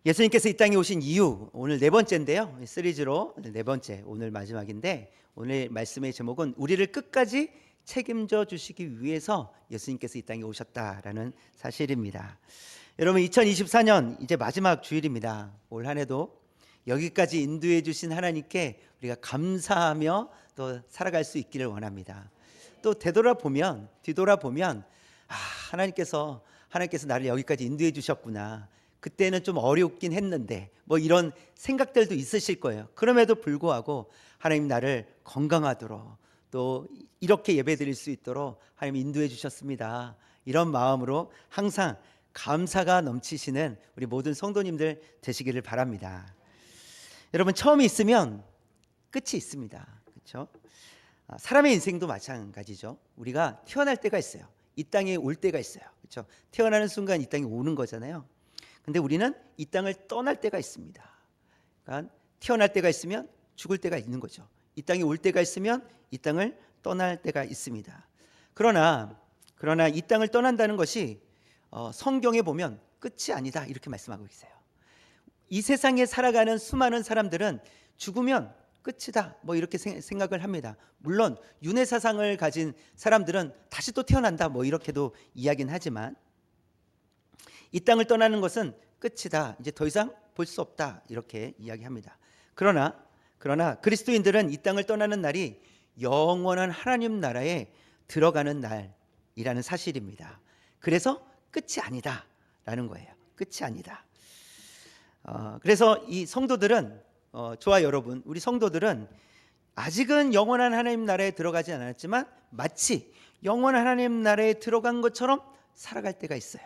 예수님께서 이 땅에 오신 이유, 오늘 네 번째인데요. 시리즈로 네 번째, 오늘 마지막인데, 오늘 말씀의 제목은 우리를 끝까지 책임져 주시기 위해서 예수님께서 이 땅에 오셨다라는 사실입니다. 여러분, 2024년 이제 마지막 주일입니다. 올 한 해도 여기까지 인도해 주신 하나님께 우리가 감사하며 또 살아갈 수 있기를 원합니다. 또 뒤돌아보면 하나님께서 나를 여기까지 인도해 주셨구나. 그때는 좀 어렵긴 했는데 뭐 이런 생각들도 있으실 거예요. 그럼에도 불구하고 하나님 나를 건강하도록 또 이렇게 예배드릴 수 있도록 하나님 인도해 주셨습니다. 이런 마음으로 항상 감사가 넘치시는 우리 모든 성도님들 되시기를 바랍니다. 여러분, 처음이 있으면 끝이 있습니다. 그렇죠? 사람의 인생도 마찬가지죠. 우리가 태어날 때가 있어요. 이 땅에 올 때가 있어요. 그렇죠? 태어나는 순간 이 땅에 오는 거잖아요. 근데 우리는 이 땅을 떠날 때가 있습니다. 그러니까 태어날 때가 있으면 죽을 때가 있는 거죠. 이 땅에 올 때가 있으면 이 땅을 떠날 때가 있습니다. 그러나 이 땅을 떠난다는 것이 성경에 보면 끝이 아니다 이렇게 말씀하고 계세요. 이 세상에 살아가는 수많은 사람들은 죽으면 끝이다 뭐 이렇게 생각을 합니다. 물론 윤회 사상을 가진 사람들은 다시 또 태어난다 뭐 이렇게도 이야기는 하지만 이 땅을 떠나는 것은 끝이다. 이제 더 이상 볼 수 없다. 이렇게 이야기합니다. 그러나 그리스도인들은 이 땅을 떠나는 날이 영원한 하나님 나라에 들어가는 날이라는 사실입니다. 그래서 끝이 아니다라는 거예요. 끝이 아니다. 그래서 이 성도들은 저와 여러분, 우리 성도들은 아직은 영원한 하나님 나라에 들어가지 않았지만 마치 영원한 하나님 나라에 들어간 것처럼 살아갈 때가 있어요.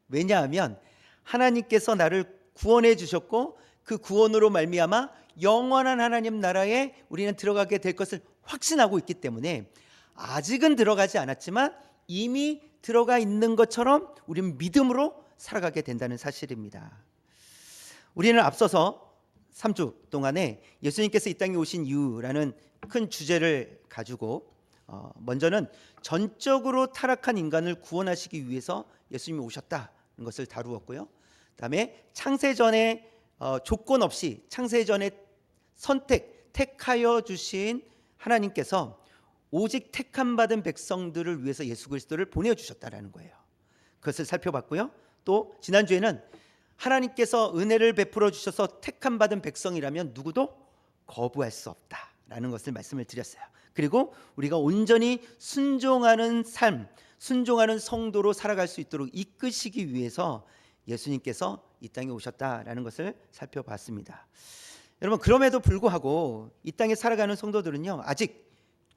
왜냐하면 하나님께서 나를 구원해 주셨고 그 구원으로 말미암아 영원한 하나님 나라에 우리는 들어가게 될 것을 확신하고 있기 때문에 아직은 들어가지 않았지만 이미 들어가 있는 것처럼 우리는 믿음으로 살아가게 된다는 사실입니다. 우리는 앞서서 3주 동안에 예수님께서 이 땅에 오신 이유라는 큰 주제를 가지고 먼저는 전적으로 타락한 인간을 구원하시기 위해서 예수님이 오셨다는 것을 다루었고요. 그다음에 창세전에 조건 없이 창세전에 택하여 주신 하나님께서 오직 택함 받은 백성들을 위해서 예수 그리스도를 보내주셨다라는 거예요. 그것을 살펴봤고요. 또 지난주에는 하나님께서 은혜를 베풀어 주셔서 택함 받은 백성이라면 누구도 거부할 수 없다라는 것을 말씀을 드렸어요. 그리고 우리가 온전히 순종하는 삶, 순종하는 성도로 살아갈 수 있도록 이끄시기 위해서 예수님께서 이 땅에 오셨다라는 것을 살펴봤습니다. 여러분, 그럼에도 불구하고 이 땅에 살아가는 성도들은요, 아직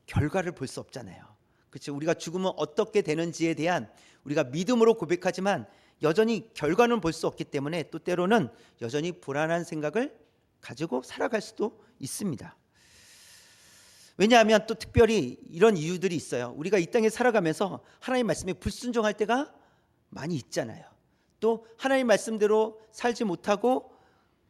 결과를 볼 수 없잖아요. 그렇죠? 우리가 죽으면 어떻게 되는지에 대한 우리가 믿음으로 고백하지만 여전히 결과는 볼 수 없기 때문에 또 때로는 여전히 불안한 생각을 가지고 살아갈 수도 있습니다. 왜냐하면 또 특별히 이런 이유들이 있어요. 우리가 이 땅에 살아가면서 하나님 말씀에 불순종할 때가 많이 있잖아요. 또 하나님 말씀대로 살지 못하고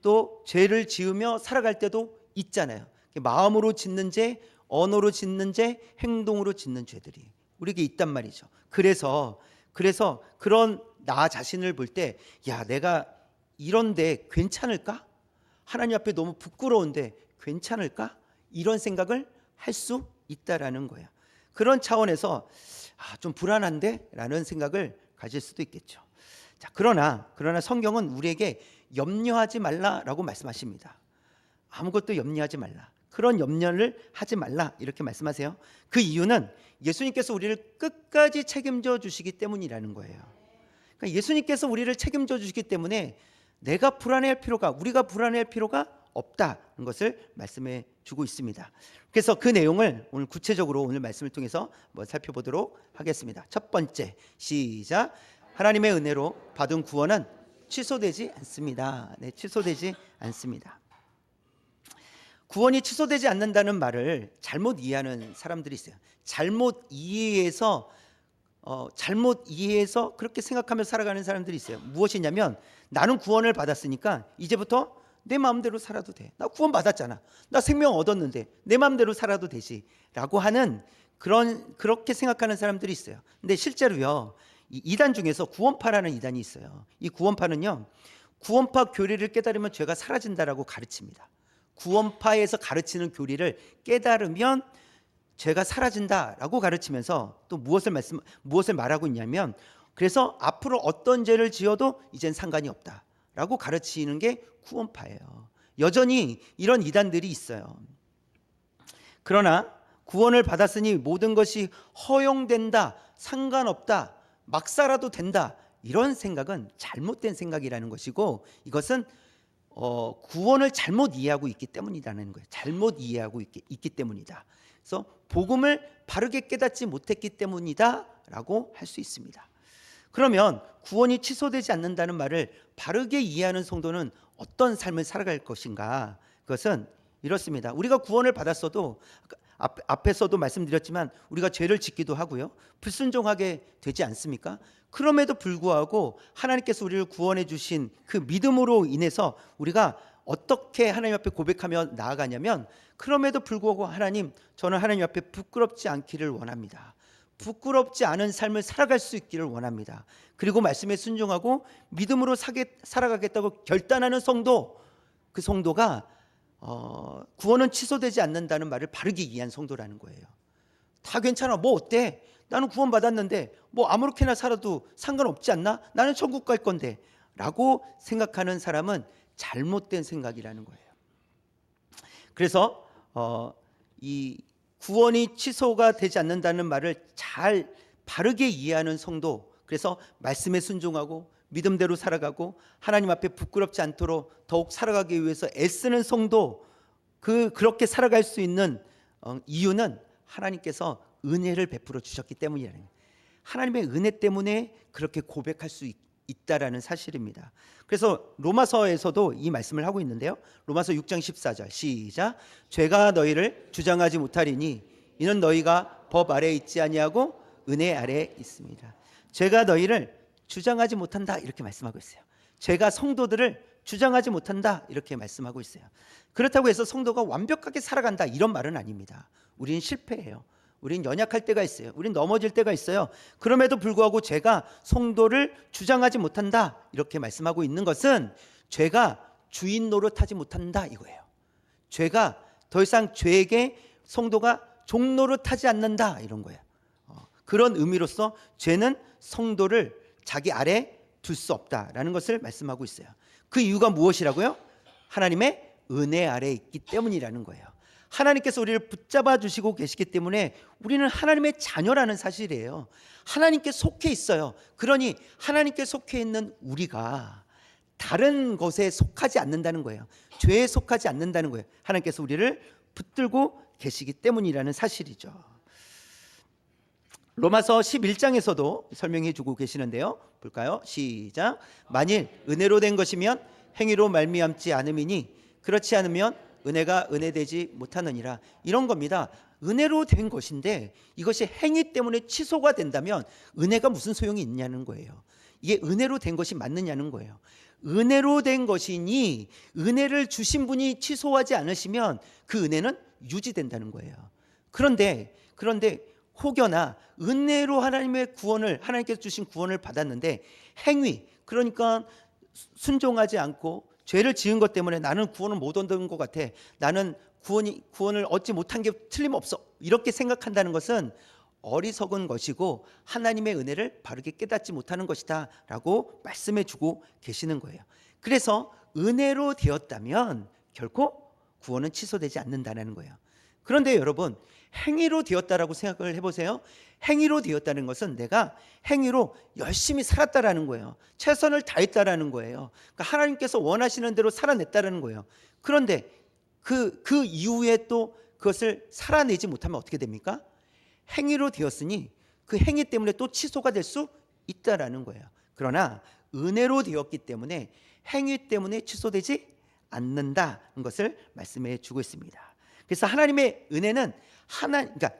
또 죄를 지으며 살아갈 때도 있잖아요. 마음으로 짓는 죄, 언어로 짓는 죄, 행동으로 짓는 죄들이 우리에게 있단 말이죠. 그래서 그런 나 자신을 볼 때, 야, 내가 이런데 괜찮을까? 하나님 앞에 너무 부끄러운데 괜찮을까? 이런 생각을 할 수 있다라는 거예요. 그런 차원에서 좀 불안한데? 라는 생각을 가질 수도 있겠죠. 자, 그러나 성경은 우리에게 염려하지 말라라고 말씀하십니다. 아무것도 염려하지 말라. 그런 염려를 하지 말라 이렇게 말씀하세요. 그 이유는 예수님께서 우리를 끝까지 책임져 주시기 때문이라는 거예요. 그러니까 예수님께서 우리를 책임져 주시기 때문에 우리가 불안해할 필요가 없다는 것을 말씀해 주고 있습니다. 그래서 그 내용을 오늘 구체적으로 오늘 말씀을 통해서 살펴보도록 하겠습니다. 첫 번째, 시작. 하나님의 은혜로 받은 구원은 취소되지 않습니다. 네, 취소되지 않습니다. 구원이 취소되지 않는다는 말을 잘못 이해하는 사람들이 있어요. 잘못 이해해서 그렇게 생각하며 살아가는 사람들이 있어요. 무엇이냐면 나는 구원을 받았으니까 이제부터 내 마음대로 살아도 돼. 나 구원 받았잖아. 나 생명 얻었는데 내 마음대로 살아도 되지 라고 하는 그렇게 생각하는 사람들이 있어요. 근데 실제로요, 이 이단 중에서 구원파라는 이단이 있어요. 이 구원파는요, 구원파 교리를 깨달으면 죄가 사라진다라고 가르칩니다. 구원파에서 가르치는 교리를 깨달으면 죄가 사라진다라고 가르치면서 또 무엇을 말하고 있냐면, 그래서 앞으로 어떤 죄를 지어도 이젠 상관이 없다라고 가르치는 게 구원파예요. 여전히 이런 이단들이 있어요. 그러나 구원을 받았으니 모든 것이 허용된다, 상관없다, 막 살아도 된다, 이런 생각은 잘못된 생각이라는 것이고, 이것은 구원을 잘못 이해하고 있기 때문이라는 거예요. 잘못 이해하고 있기 때문이다. 그래서 복음을 바르게 깨닫지 못했기 때문이다라고 할 수 있습니다. 그러면 구원이 취소되지 않는다는 말을 바르게 이해하는 성도는 어떤 삶을 살아갈 것인가? 그것은 이렇습니다. 우리가 구원을 받았어도 앞에서도 말씀드렸지만 우리가 죄를 짓기도 하고요, 불순종하게 되지 않습니까? 그럼에도 불구하고 하나님께서 우리를 구원해 주신 그 믿음으로 인해서 우리가 어떻게 하나님 앞에 고백하며 나아가냐면, 그럼에도 불구하고 하나님, 저는 하나님 앞에 부끄럽지 않기를 원합니다. 부끄럽지 않은 삶을 살아갈 수 있기를 원합니다. 그리고 말씀에 순종하고 믿음으로 살아가겠다고 결단하는 성도, 그 성도가 구원은 취소되지 않는다는 말을 바르게 이해한 성도라는 거예요. 다 괜찮아, 뭐 어때? 나는 구원 받았는데 뭐 아무렇게나 살아도 상관없지 않나? 나는 천국 갈 건데 라고 생각하는 사람은 잘못된 생각이라는 거예요. 그래서 이 구원이 취소가 되지 않는다는 말을 잘 바르게 이해하는 성도, 그래서 말씀에 순종하고 믿음대로 살아가고 하나님 앞에 부끄럽지 않도록 더욱 살아가기 위해서 애쓰는 성도, 그렇게 살아갈 수 있는 이유는 하나님께서 은혜를 베풀어 주셨기 때문이라는 거예요. 하나님의 은혜 때문에 그렇게 고백할 수 있다라는 사실입니다. 그래서 로마서에서도 이 말씀을 하고 있는데요, 로마서 6장 14절 시작. 죄가 너희를 주장하지 못하리니 이는 너희가 법 아래에 있지 아니하고 은혜 아래에 있습니다. 죄가 너희를 주장하지 못한다, 이렇게 말씀하고 있어요. 죄가 성도들을 주장하지 못한다, 이렇게 말씀하고 있어요. 그렇다고 해서 성도가 완벽하게 살아간다, 이런 말은 아닙니다. 우리는 실패해요. 우린 연약할 때가 있어요. 우린 넘어질 때가 있어요. 그럼에도 불구하고 죄가 성도를 주장하지 못한다, 이렇게 말씀하고 있는 것은 죄가 주인 노릇하지 못한다, 이거예요. 죄가 더 이상 죄에게 성도가 종 노릇하지 않는다, 이런 거예요. 그런 의미로서 죄는 성도를 자기 아래 둘 수 없다라는 것을 말씀하고 있어요. 그 이유가 무엇이라고요? 하나님의 은혜 아래에 있기 때문이라는 거예요. 하나님께서 우리를 붙잡아 주시고 계시기 때문에 우리는 하나님의 자녀라는 사실이에요. 하나님께 속해 있어요. 그러니 하나님께 속해 있는 우리가 다른 것에 속하지 않는다는 거예요. 죄에 속하지 않는다는 거예요. 하나님께서 우리를 붙들고 계시기 때문이라는 사실이죠. 로마서 11장에서도 설명해 주고 계시는데요, 볼까요? 시작. 만일 은혜로 된 것이면 행위로 말미암지 않음이니 그렇지 않으면 은혜가 은혜되지 못하느니라, 이런 겁니다. 은혜로 된 것인데 이것이 행위 때문에 취소가 된다면 은혜가 무슨 소용이 있냐는 거예요. 이게 은혜로 된 것이 맞느냐는 거예요. 은혜로 된 것이니 은혜를 주신 분이 취소하지 않으시면 그 은혜는 유지된다는 거예요. 그런데 혹여나 은혜로 하나님께서 주신 구원을 받았는데 행위, 그러니까 순종하지 않고 죄를 지은 것 때문에 나는 구원을 못 얻은 것 같아, 나는 구원을 얻지 못한 게 틀림없어, 이렇게 생각한다는 것은 어리석은 것이고 하나님의 은혜를 바르게 깨닫지 못하는 것이다 라고 말씀해 주고 계시는 거예요. 그래서 은혜로 되었다면 결코 구원은 취소되지 않는다는 거예요. 그런데 여러분, 행위로 되었다라고 생각을 해보세요. 행위로 되었다는 것은 내가 행위로 열심히 살았다라는 거예요. 최선을 다했다라는 거예요. 그러니까 하나님께서 원하시는 대로 살아냈다라는 거예요. 그런데 그 이후에 또 그것을 살아내지 못하면 어떻게 됩니까? 행위로 되었으니 그 행위 때문에 또 취소가 될 수 있다라는 거예요. 그러나 은혜로 되었기 때문에 행위 때문에 취소되지 않는다는 것을 말씀해 주고 있습니다. 그래서 하나님의 은혜는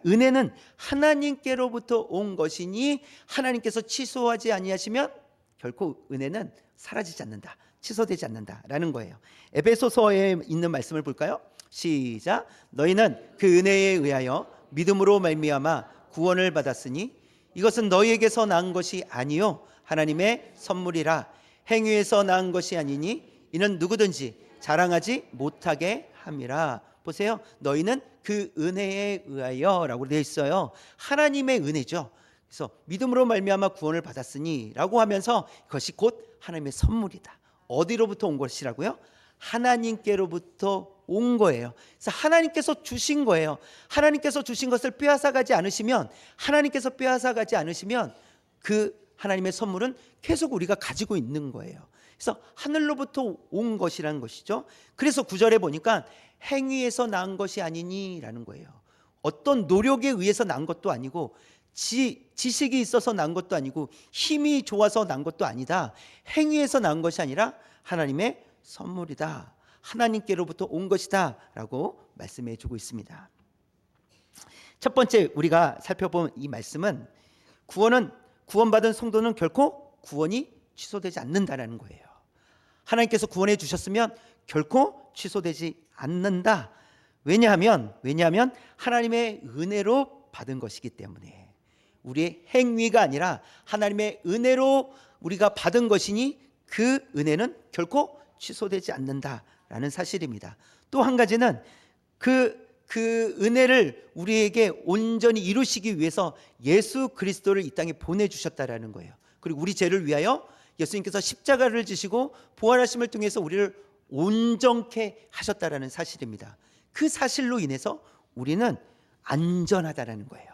은혜는 하나님께로부터 온 것이니 하나님께서 취소하지 아니하시면 결코 은혜는 사라지지 않는다, 취소되지 않는다라는 거예요. 에베소서에 있는 말씀을 볼까요? 시작. 너희는 그 은혜에 의하여 믿음으로 말미암아 구원을 받았으니 이것은 너희에게서 난 것이 아니요 하나님의 선물이라. 행위에서 난 것이 아니니 이는 누구든지 자랑하지 못하게 함이라. 보세요. 너희는 그 은혜에 의하여라고 되어 있어요. 하나님의 은혜죠. 그래서 믿음으로 말미암아 구원을 받았으니 라고 하면서 그것이 곧 하나님의 선물이다. 어디로부터 온 것이라고요? 하나님께로부터 온 거예요. 그래서 하나님께서 주신 거예요. 하나님께서 주신 것을 빼앗아가지 않으시면, 하나님께서 빼앗아가지 않으시면 그 하나님의 선물은 계속 우리가 가지고 있는 거예요. 그래서 하늘로부터 온 것이라는 것이죠. 그래서 9절에 보니까 행위에서 난 것이 아니니라는 거예요. 어떤 노력에 의해서 난 것도 아니고 지식이 있어서 난 것도 아니고 힘이 좋아서 난 것도 아니다. 행위에서 난 것이 아니라 하나님의 선물이다. 하나님께로부터 온 것이다 라고 말씀해 주고 있습니다. 첫 번째 우리가 살펴본 이 말씀은 구원받은 성도는 결코 구원이 취소되지 않는다라는 거예요. 하나님께서 구원해 주셨으면 결코 취소되지 않는다. 왜냐하면 하나님의 은혜로 받은 것이기 때문에, 우리의 행위가 아니라 하나님의 은혜로 우리가 받은 것이니 그 은혜는 결코 취소되지 않는다라는 사실입니다. 또 한 가지는 그 은혜를 우리에게 온전히 이루시기 위해서 예수 그리스도를 이 땅에 보내주셨다라는 거예요. 그리고 우리 죄를 위하여 예수님께서 십자가를 지시고 부활하심을 통해서 우리를 온전케 하셨다라는 사실입니다. 그 사실로 인해서 우리는 안전하다라는 거예요.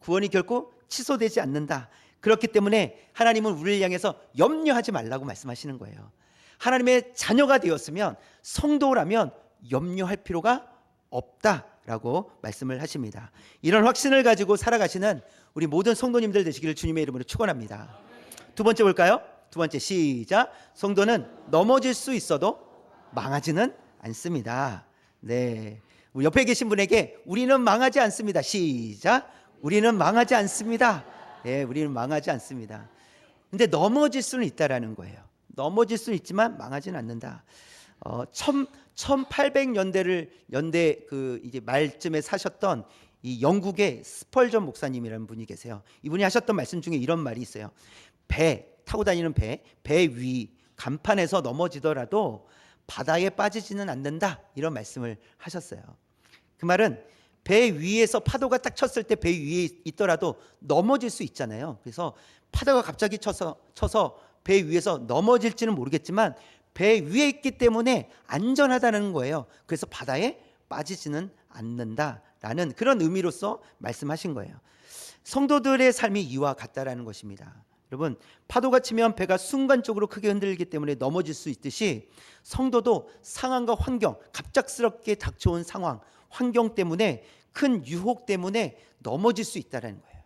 구원이 결코 취소되지 않는다. 그렇기 때문에 하나님은 우리를 향해서 염려하지 말라고 말씀하시는 거예요. 하나님의 자녀가 되었으면, 성도라면 염려할 필요가 없다라고 말씀을 하십니다. 이런 확신을 가지고 살아가시는 우리 모든 성도님들 되시기를 주님의 이름으로 축원합니다. 두 번째 볼까요? 두 번째 시작. 성도는 넘어질 수 있어도 망하지는 않습니다. 네, 우리 옆에 계신 분에게 우리는 망하지 않습니다. 시작. 우리는 망하지 않습니다. 네, 우리는 망하지 않습니다. 근데 넘어질 수는 있다라는 거예요. 넘어질 수는 있지만 망하지는 않는다. 1800년대 그 이제 말쯤에 사셨던 이 영국의 스펄전 목사님이라는 분이 계세요. 이분이 하셨던 말씀 중에 이런 말이 있어요. 배 타고 다니는 배 위 간판에서 넘어지더라도 바다에 빠지지는 않는다, 이런 말씀을 하셨어요. 그 말은 배 위에서 파도가 딱 쳤을 때 배 위에 있더라도 넘어질 수 있잖아요. 그래서 파도가 갑자기 쳐서 배 위에서 넘어질지는 모르겠지만 배 위에 있기 때문에 안전하다는 거예요. 그래서 바다에 빠지지는 않는다라는 그런 의미로서 말씀하신 거예요. 성도들의 삶이 이와 같다라는 것입니다. 여러분, 파도가 치면 배가 순간적으로 크게 흔들리기 때문에 넘어질 수 있듯이 성도도 상황과 환경, 갑작스럽게 닥쳐온 상황, 환경 때문에, 큰 유혹 때문에 넘어질 수 있다는 거예요.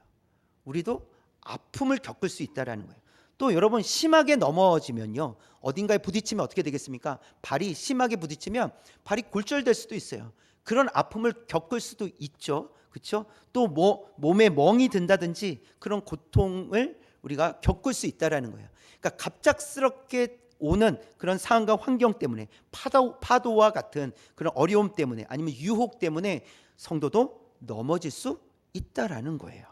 우리도 아픔을 겪을 수 있다는 거예요. 또 여러분, 심하게 넘어지면요, 어딘가에 부딪히면 어떻게 되겠습니까? 발이 심하게 부딪히면 발이 골절될 수도 있어요. 그런 아픔을 겪을 수도 있죠. 그렇죠? 또 몸에 멍이 든다든지 그런 고통을 우리가 겪을 수 있다라는 거예요. 그러니까 갑작스럽게 오는 그런 상황과 환경 때문에, 파도와 같은 그런 어려움 때문에, 아니면 유혹 때문에 성도도 넘어질 수 있다라는 거예요.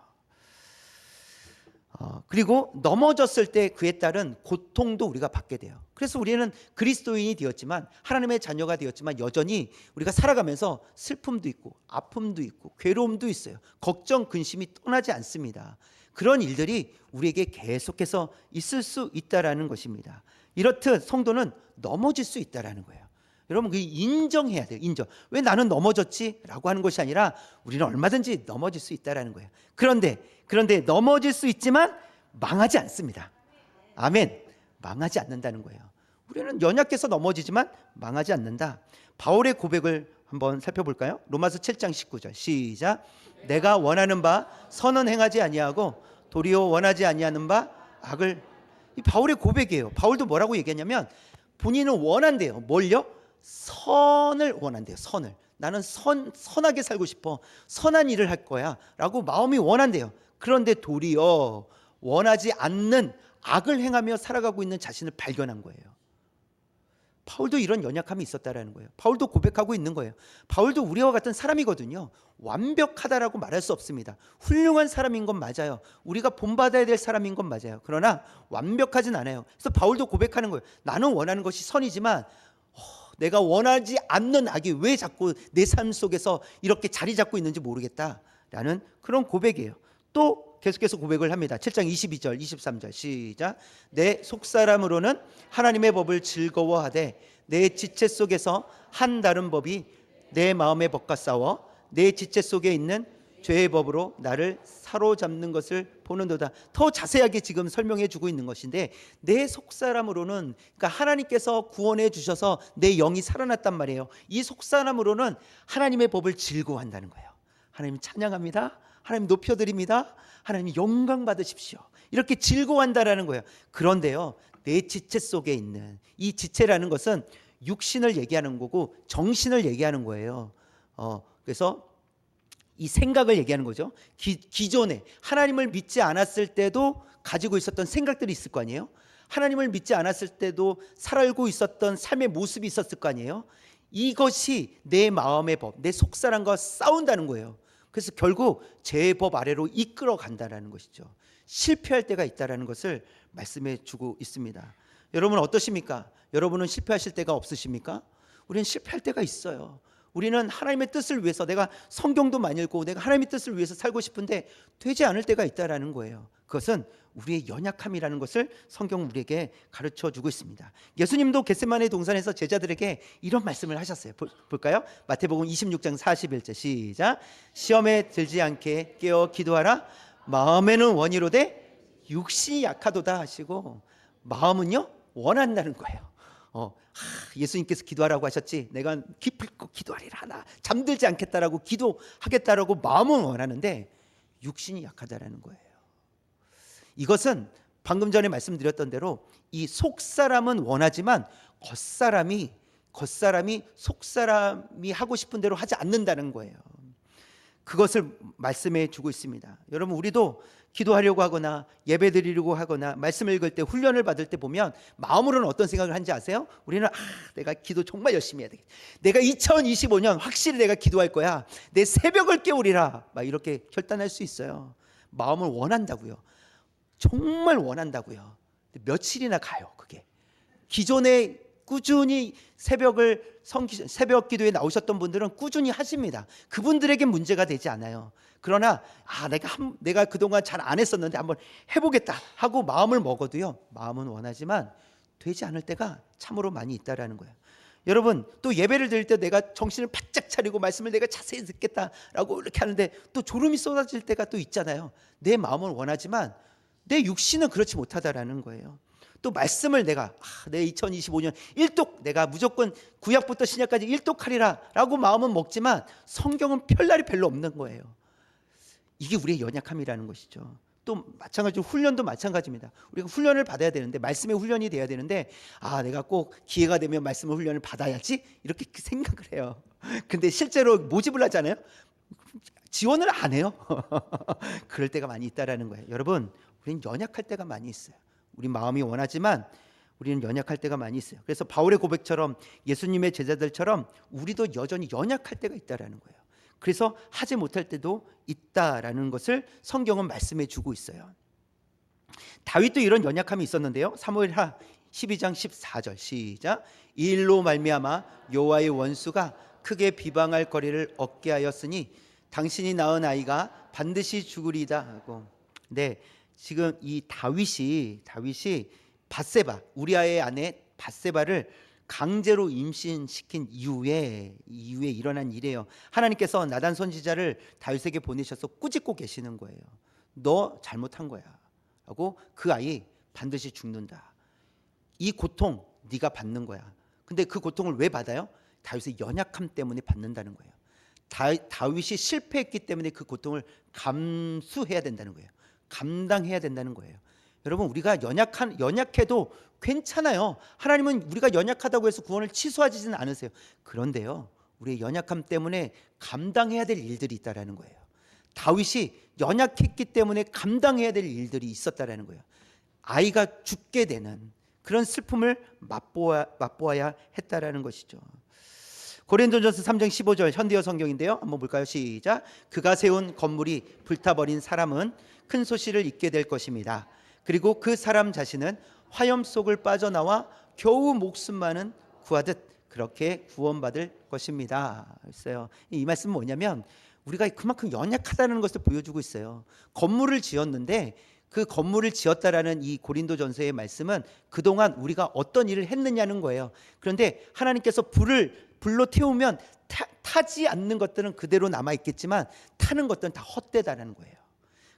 그리고 넘어졌을 때 그에 따른 고통도 우리가 받게 돼요. 그래서 우리는 그리스도인이 되었지만, 하나님의 자녀가 되었지만 여전히 우리가 살아가면서 슬픔도 있고 아픔도 있고 괴로움도 있어요. 걱정, 근심이 떠나지 않습니다. 그런 일들이 우리에게 계속해서 있을 수 있다라는 것입니다. 이렇듯 성도는 넘어질 수 있다라는 거예요. 여러분, 그 인정해야 돼요. 인정. 왜 나는 넘어졌지? 라고 하는 것이 아니라 우리는 얼마든지 넘어질 수 있다라는 거예요. 그런데 넘어질 수 있지만 망하지 않습니다. 아멘. 망하지 않는다는 거예요. 우리는 연약해서 넘어지지만 망하지 않는다. 바울의 고백을 한번 살펴볼까요? 로마서 7장 19절 시작. 내가 원하는 바 선은 행하지 아니하고 도리어 원하지 아니하는 바 악을. 이 바울의 고백이에요. 바울도 뭐라고 얘기하냐면 본인은 원한대요. 뭘요? 선을 원한대요. 선을. 나는 선하게 살고 싶어. 선한 일을 할 거야 라고 마음이 원한대요. 그런데 도리어 원하지 않는 악을 행하며 살아가고 있는 자신을 발견한 거예요. 바울도 이런 연약함이 있었다라는 거예요. 바울도 고백하고 있는 거예요. 바울도 우리와 같은 사람이거든요. 완벽하다라고 말할 수 없습니다. 훌륭한 사람인 건 맞아요. 우리가 본받아야 될 사람인 건 맞아요. 그러나 완벽하진 않아요. 그래서 바울도 고백하는 거예요. 나는 원하는 것이 선이지만 내가 원하지 않는 악이 왜 자꾸 내 삶 속에서 이렇게 자리 잡고 있는지 모르겠다라는 그런 고백이에요. 또 계속해서 고백을 합니다. 7장 22절 23절 시작. 내 속사람으로는 하나님의 법을 즐거워하되 내 지체 속에서 한 다른 법이 내 마음의 법과 싸워 내 지체 속에 있는 죄의 법으로 나를 사로잡는 것을 보는도다. 더 자세하게 지금 설명해 주고 있는 것인데, 내 속사람으로는, 그러니까 하나님께서 구원해 주셔서 내 영이 살아났단 말이에요. 이 속사람으로는 하나님의 법을 즐거워한다는 거예요. 하나님 찬양합니다. 하나님 높여드립니다. 하나님 영광 받으십시오. 이렇게 즐거워한다라는 거예요. 그런데요, 내 지체 속에 있는 이 지체라는 것은 육신을 얘기하는 거고 정신을 얘기하는 거예요. 그래서 이 생각을 얘기하는 거죠. 기존에 하나님을 믿지 않았을 때도 가지고 있었던 생각들이 있을 거 아니에요. 하나님을 믿지 않았을 때도 살고 있었던 삶의 모습이 있었을 거 아니에요. 이것이 내 마음의 법, 내 속사람과 싸운다는 거예요. 그래서 결국 죄의 법 아래로 이끌어 간다라는 것이죠. 실패할 때가 있다라는 것을 말씀해 주고 있습니다. 여러분 어떠십니까? 여러분은 실패하실 때가 없으십니까? 우리는 실패할 때가 있어요. 우리는 하나님의 뜻을 위해서, 내가 성경도 많이 읽고 내가 하나님의 뜻을 위해서 살고 싶은데 되지 않을 때가 있다라는 거예요. 그것은 우리의 연약함이라는 것을 성경 우리에게 가르쳐 주고 있습니다. 예수님도 겟세마네 동산에서 제자들에게 이런 말씀을 하셨어요. 볼까요? 마태복음 26장 41절 시작. 시험에 들지 않게 깨어 기도하라. 마음에는 원이로되 육신이 약하도다 하시고, 마음은요 원한다는 거예요. 예수님께서 기도하라고 하셨지 내가 기필코 기도하리라, 나 잠들지 않겠다라고 기도하겠다라고 마음은 원하는데 육신이 약하다라는 거예요. 이것은 방금 전에 말씀드렸던 대로 이 속사람은 원하지만 겉사람이 속사람이 하고 싶은 대로 하지 않는다는 거예요. 그것을 말씀해 주고 있습니다. 여러분, 우리도 기도하려고 하거나 예배드리려고 하거나 말씀을 읽을 때, 훈련을 받을 때 보면 마음으로는 어떤 생각을 하는지 아세요? 우리는 내가 기도 정말 열심히 해야 되겠다. 내가 2025년 확실히 내가 기도할 거야. 내 새벽을 깨우리라. 막 이렇게 결단할 수 있어요. 마음을 원한다고요. 정말 원한다고요. 며칠이나 가요. 그게 기존에 꾸준히 새벽 기도에 나오셨던 분들은 꾸준히 하십니다. 그분들에게 문제가 되지 않아요. 그러나 내가 그동안 잘 안 했었는데 한번 해보겠다 하고 마음을 먹어도요, 마음은 원하지만 되지 않을 때가 참으로 많이 있다라는 거예요. 여러분, 또 예배를 드릴 때 내가 정신을 바짝 차리고 말씀을 내가 자세히 듣겠다라고 이렇게 하는데 또 졸음이 쏟아질 때가 또 있잖아요. 내 마음은 원하지만 내 육신은 그렇지 못하다라는 거예요. 또 말씀을 내가 내 2025년 1독 내가 무조건 구약부터 신약까지 1독하리라 라고 마음은 먹지만 성경은 펼 날이 별로 없는 거예요. 이게 우리의 연약함이라는 것이죠. 또 마찬가지로 훈련도 마찬가지입니다. 우리가 훈련을 받아야 되는데, 말씀의 훈련이 돼야 되는데, 내가 꼭 기회가 되면 말씀의 훈련을 받아야지 이렇게 생각을 해요. 근데 실제로 모집을 하잖아요. 지원을 안 해요. 그럴 때가 많이 있다라는 거예요. 여러분, 우리는 연약할 때가 많이 있어요. 우리 마음이 원하지만 우리는 연약할 때가 많이 있어요. 그래서 바울의 고백처럼, 예수님의 제자들처럼 우리도 여전히 연약할 때가 있다라는 거예요. 그래서 하지 못할 때도 있다라는 것을 성경은 말씀해 주고 있어요. 다윗도 이런 연약함이 있었는데요. 사무엘하 12장 14절 시작. 이 일로 말미암아 여호와의 원수가 크게 비방할 거리를 얻게 하였으니 당신이 낳은 아이가 반드시 죽으리다 하고. 네, 지금 이 다윗이 밧세바, 우리아의 아내 밧세바를 강제로 임신시킨 이후에 일어난 일이에요. 하나님께서 나단 선지자를 다윗에게 보내셔서 꾸짖고 계시는 거예요. 너 잘못한 거야 하고, 그 아이 반드시 죽는다. 이 고통 네가 받는 거야. 근데 그 고통을 왜 받아요? 다윗의 연약함 때문에 받는다는 거예요. 다윗이 실패했기 때문에 그 고통을 감수해야 된다는 거예요. 감당해야 된다는 거예요. 여러분, 우리가 연약해도 괜찮아요. 하나님은 우리가 연약하다고 해서 구원을 취소하지는 않으세요. 그런데요, 우리의 연약함 때문에 감당해야 될 일들이 있다라는 거예요. 다윗이 연약했기 때문에 감당해야 될 일들이 있었다라는 거예요. 아이가 죽게 되는 그런 슬픔을 맛보아야 했다라는 것이죠. 고린도전서 3장 15절 현대어 성경인데요. 한번 볼까요? 시작. 그가 세운 건물이 불타버린 사람은 큰 소식을 잊게 될 것입니다. 그리고 그 사람 자신은 화염 속을 빠져나와 겨우 목숨만은 구하듯 그렇게 구원받을 것입니다. 글쎄요. 이 말씀은 뭐냐면 우리가 그만큼 연약하다는 것을 보여주고 있어요. 건물을 지었는데 그 건물을 지었다라는 이 고린도전서의 말씀은 그동안 우리가 어떤 일을 했느냐는 거예요. 그런데 하나님께서 불로 태우면 타지 않는 것들은 그대로 남아 있겠지만 타는 것들은 다 헛되다라는 거예요.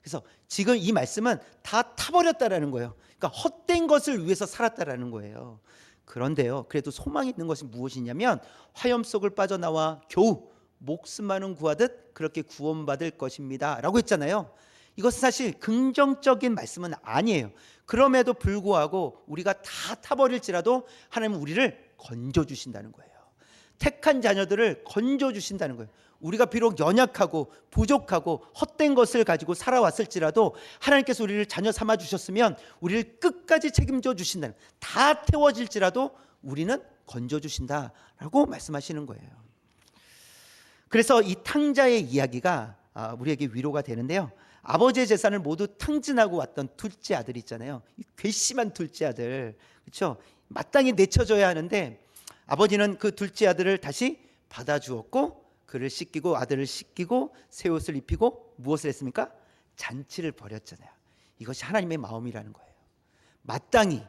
그래서 지금 이 말씀은 다 타버렸다라는 거예요. 그러니까 헛된 것을 위해서 살았다라는 거예요. 그런데요, 그래도 소망이 있는 것이 무엇이냐면 화염 속을 빠져나와 겨우 목숨만은 구하듯 그렇게 구원받을 것입니다 라고 했잖아요. 이것은 사실 긍정적인 말씀은 아니에요. 그럼에도 불구하고 우리가 다 타버릴지라도 하나님은 우리를 건져주신다는 거예요. 택한 자녀들을 건져주신다는 거예요. 우리가 비록 연약하고 부족하고 헛된 것을 가지고 살아왔을지라도 하나님께서 우리를 자녀 삼아 주셨으면 우리를 끝까지 책임져 주신다는, 다 태워질지라도 우리는 건져주신다라고 말씀하시는 거예요. 그래서 이 탕자의 이야기가 우리에게 위로가 되는데요. 아버지의 재산을 모두 탕진하고 왔던 둘째 아들 있잖아요. 이 괘씸한 둘째 아들, 그렇죠? 마땅히 내쳐줘야 하는데 아버지는 그 둘째 아들을 다시 받아주었고 그를 씻기고 아들을 씻기고 새 옷을 입히고 무엇을 했습니까? 잔치를 벌였잖아요. 이것이 하나님의 마음이라는 거예요. 마땅히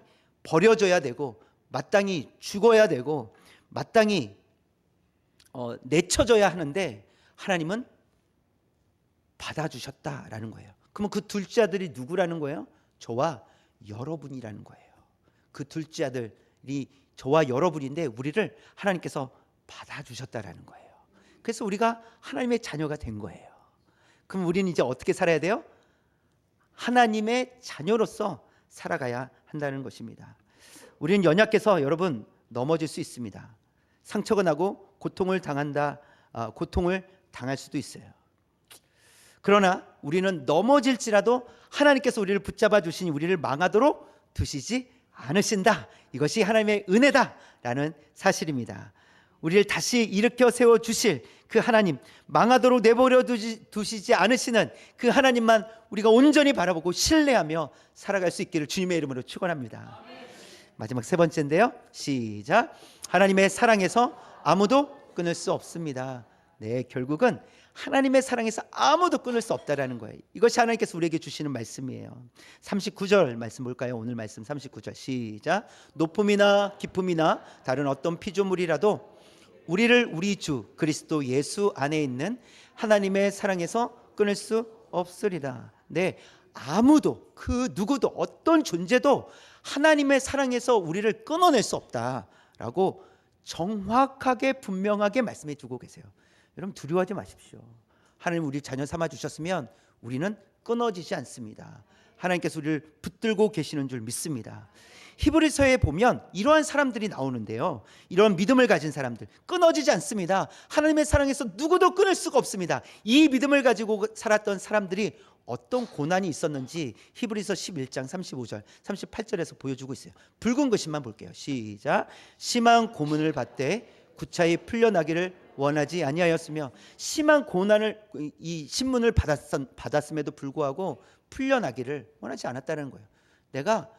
버려져야 되고 마땅히 죽어야 되고 마땅히 내쳐져야 하는데 하나님은 받아주셨다라는 거예요. 그러면 그 둘째 아들이 누구라는 거예요? 저와 여러분이라는 거예요. 그 둘째 아들이 저와 여러분인데 우리를 하나님께서 받아주셨다라는 거예요. 그래서 우리가 하나님의 자녀가 된 거예요. 그럼 우리는 이제 어떻게 살아야 돼요? 하나님의 자녀로서 살아가야 한다는 것입니다. 우리는 연약해서 여러분 넘어질 수 있습니다. 상처가 나고 고통을 당할 수도 있어요. 그러나 우리는 넘어질지라도 하나님께서 우리를 붙잡아 주시니 우리를 망하도록 두시지 않으신다. 이것이 하나님의 은혜다라는 사실입니다. 우리를 다시 일으켜 세워 주실 그 하나님, 망하도록 내버려 두시지 않으시는 그 하나님만 우리가 온전히 바라보고 신뢰하며 살아갈 수 있기를 주님의 이름으로 축원합니다. 마지막 세 번째인데요. 시작. 하나님의 사랑에서 아무도 끊을 수 없습니다. 네, 결국은 하나님의 사랑에서 아무도 끊을 수 없다라는 거예요. 이것이 하나님께서 우리에게 주시는 말씀이에요. 39절 말씀 볼까요? 오늘 말씀 39절 시작. 높음이나 깊음이나 다른 어떤 피조물이라도 우리를 우리 주 그리스도 예수 안에 있는 하나님의 사랑에서 끊을 수 없으리라. 네, 아무도 그 누구도 어떤 존재도 하나님의 사랑에서 우리를 끊어낼 수 없다라고 정확하게 분명하게 말씀해 주고 계세요. 여러분 두려워하지 마십시오. 하나님 우리 자녀 삼아 주셨으면 우리는 끊어지지 않습니다. 하나님께서 우리를 붙들고 계시는 줄 믿습니다. 히브리서에 보면 이러한 사람들이 나오는데요. 이런 믿음을 가진 사람들 끊어지지 않습니다. 하나님의 사랑에서 누구도 끊을 수가 없습니다. 이 믿음을 가지고 살았던 사람들이 어떤 고난이 있었는지 히브리서 11장 35절 38절에서 보여주고 있어요. 붉은 글씨만 볼게요. 시작. 심한 고문을 받되 구차히 풀려나기를 원하지 아니하였으며, 심한 고난을 이 신문을 받았음에도 불구하고 풀려나기를 원하지 않았다는 거예요. 내가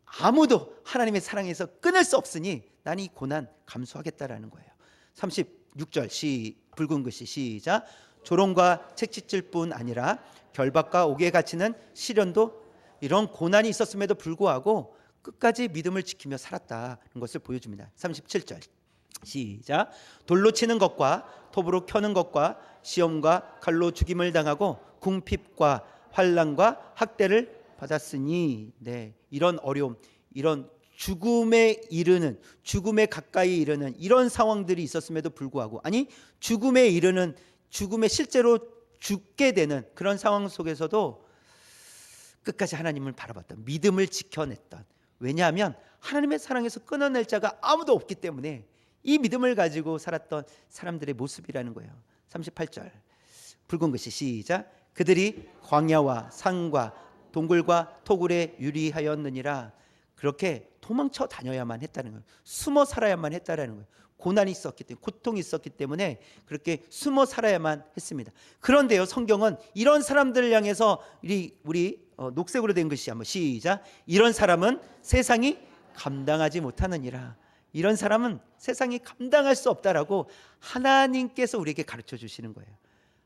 아무도 하나님의 사랑에서 끊을 수 없으니 난 이 고난 감수하겠다라는 거예요. 36절 붉은 글씨 시작. 조롱과 채찍질 뿐 아니라 결박과 옥에 갇히는 시련도, 이런 고난이 있었음에도 불구하고 끝까지 믿음을 지키며 살았다는 것을 보여줍니다. 37절 시작. 돌로 치는 것과 톱으로 켜는 것과 시험과 칼로 죽임을 당하고 궁핍과 환난과 학대를 받았으니, 네, 이런 어려움, 이런 죽음에 가까이 이르는 이런 상황들이 있었음에도 불구하고, 아니 죽음에 이르는, 죽음에 실제로 죽게 되는 그런 상황 속에서도 끝까지 하나님을 바라봤던, 믿음을 지켜냈던, 왜냐하면 하나님의 사랑에서 끊어낼 자가 아무도 없기 때문에 이 믿음을 가지고 살았던 사람들의 모습이라는 거예요. 38절 붉은 글씨 시작. 그들이 광야와 산과 동굴과 토굴에 유리하였느니라. 그렇게 도망쳐 다녀야만 했다는 거예요. 숨어 살아야만 했다라는 거예요. 고난이 있었기 때문에, 고통이 있었기 때문에 그렇게 숨어 살아야만 했습니다. 그런데요, 성경은 이런 사람들을 향해서 우리 녹색으로 된 글씨 한번 시작. 이런 사람은 세상이 감당하지 못하느니라. 이런 사람은 세상이 감당할 수 없다라고 하나님께서 우리에게 가르쳐 주시는 거예요.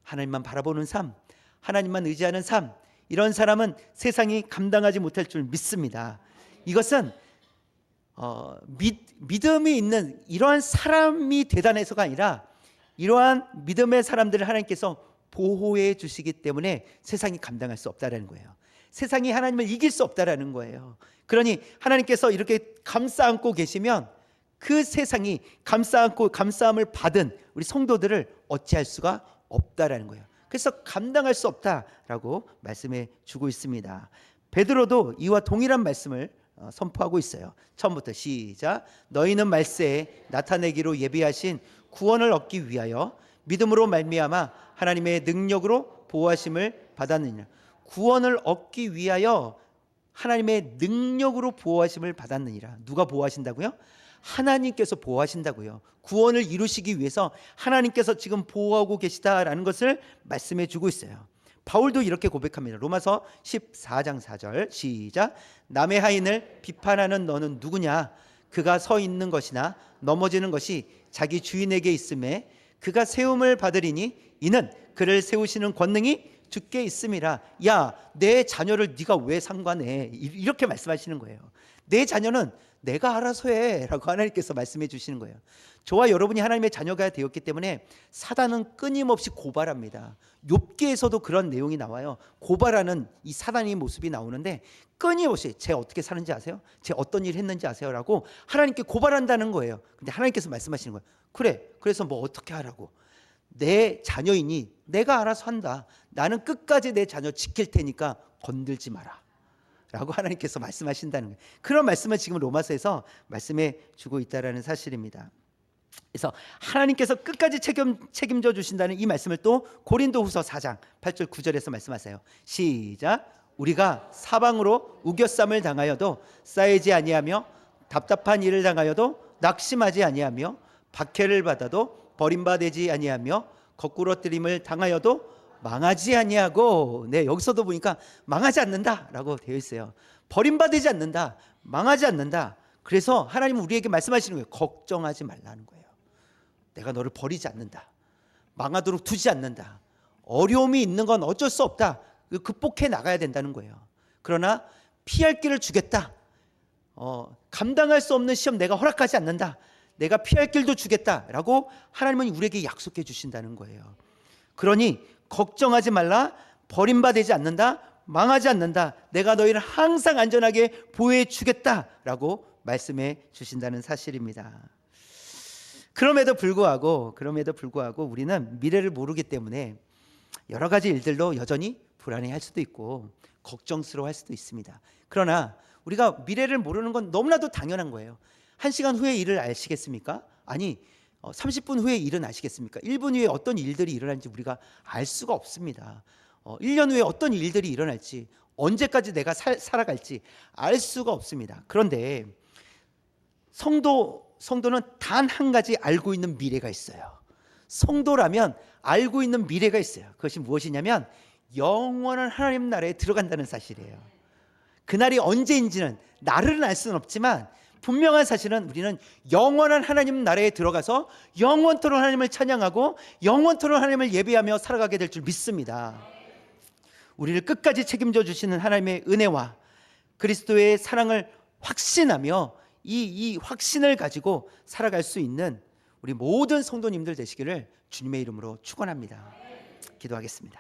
하나님만 바라보는 삶, 하나님만 의지하는 삶, 이런 사람은 세상이 감당하지 못할 줄 믿습니다. 이것은 믿음이 있는 이러한 사람이 대단해서가 아니라 이러한 믿음의 사람들을 하나님께서 보호해 주시기 때문에 세상이 감당할 수 없다라는 거예요. 세상이 하나님을 이길 수 없다라는 거예요. 그러니 하나님께서 이렇게 감싸 안고 계시면 그 세상이 감싸움을 받은 우리 성도들을 어찌할 수가 없다라는 거예요. 그래서 감당할 수 없다라고 말씀해 주고 있습니다. 베드로도 이와 동일한 말씀을 선포하고 있어요. 처음부터 시작. 너희는 말세에 나타내기로 예비하신 구원을 얻기 위하여 믿음으로 말미암아 하나님의 능력으로 보호하심을 받았느니라. 구원을 얻기 위하여 하나님의 능력으로 보호하심을 받았느니라. 누가 보호하신다고요? 하나님께서 보호하신다고요. 구원을 이루시기 위해서 하나님께서 지금 보호하고 계시다라는 것을 말씀해 주고 있어요. 바울도 이렇게 고백합니다. 로마서 14장 4절 시작. 남의 하인을 비판하는 너는 누구냐? 그가 서 있는 것이나 넘어지는 것이 자기 주인에게 있음에 그가 세움을 받으리니 이는 그를 세우시는 권능이 주께 있음이라. 야, 내 자녀를 네가 왜 상관해? 이렇게 말씀하시는 거예요. 내 자녀는 내가 알아서 해 라고 하나님께서 말씀해 주시는 거예요. 저와 여러분이 하나님의 자녀가 되었기 때문에 사단은 끊임없이 고발합니다. 욥기에서도 그런 내용이 나와요. 고발하는 이 사단의 모습이 나오는데 끊임없이 쟤 어떻게 사는지 아세요? 쟤 어떤 일 했는지 아세요? 라고 하나님께 고발한다는 거예요. 근데 하나님께서 말씀하시는 거예요. 그래, 그래서 뭐 어떻게 하라고? 내 자녀이니 내가 알아서 한다. 나는 끝까지 내 자녀 지킬 테니까 건들지 마라 라고 하나님께서 말씀하신다는 거예요. 그런 말씀을 지금 로마서에서 말씀해 주고 있다는 사실입니다. 그래서 하나님께서 끝까지 책임져 주신다는 이 말씀을 또 고린도후서 4장 8절 9절에서 말씀하세요. 시작. 우리가 사방으로 우겨쌈을 당하여도 쌓이지 아니하며 답답한 일을 당하여도 낙심하지 아니하며 박해를 받아도 버림받지 아니하며 거꾸러뜨림을 당하여도 망하지 아니하고, 네, 여기서도 보니까 망하지 않는다라고 되어 있어요. 버림받지 않는다, 망하지 않는다. 그래서 하나님은 우리에게 말씀하시는 거예요. 걱정하지 말라는 거예요. 내가 너를 버리지 않는다, 망하도록 두지 않는다. 어려움이 있는 건 어쩔 수 없다. 극복해 나가야 된다는 거예요. 그러나 피할 길을 주겠다. 감당할 수 없는 시험 내가 허락하지 않는다. 내가 피할 길도 주겠다라고 하나님은 우리에게 약속해 주신다는 거예요. 그러니 걱정하지 말라, 버림받지 않는다, 망하지 않는다, 내가 너희를 항상 안전하게 보호해 주겠다라고 말씀해 주신다는 사실입니다. 그럼에도 불구하고 우리는 미래를 모르기 때문에 여러 가지 일들로 여전히 불안해할 수도 있고 걱정스러워할 수도 있습니다. 그러나 우리가 미래를 모르는 건 너무나도 당연한 거예요. 1시간 후의 일을 아시겠습니까? 아니 30분 후의 일은 아시겠습니까? 1분 후에 어떤 일들이 일어날지 우리가 알 수가 없습니다. 1년 후에 어떤 일들이 일어날지, 언제까지 내가 살아갈지 알 수가 없습니다. 그런데 성도는 단 한 가지 알고 있는 미래가 있어요. 성도라면 알고 있는 미래가 있어요. 그것이 무엇이냐면 영원한 하나님 나라에 들어간다는 사실이에요. 그날이 언제인지는 날은 알 수는 없지만 분명한 사실은 우리는 영원한 하나님 나라에 들어가서 영원토록 하나님을 찬양하고 영원토록 하나님을 예배하며 살아가게 될 줄 믿습니다. 우리를 끝까지 책임져 주시는 하나님의 은혜와 그리스도의 사랑을 확신하며 이 확신을 가지고 살아갈 수 있는 우리 모든 성도님들 되시기를 주님의 이름으로 축원합니다. 기도하겠습니다.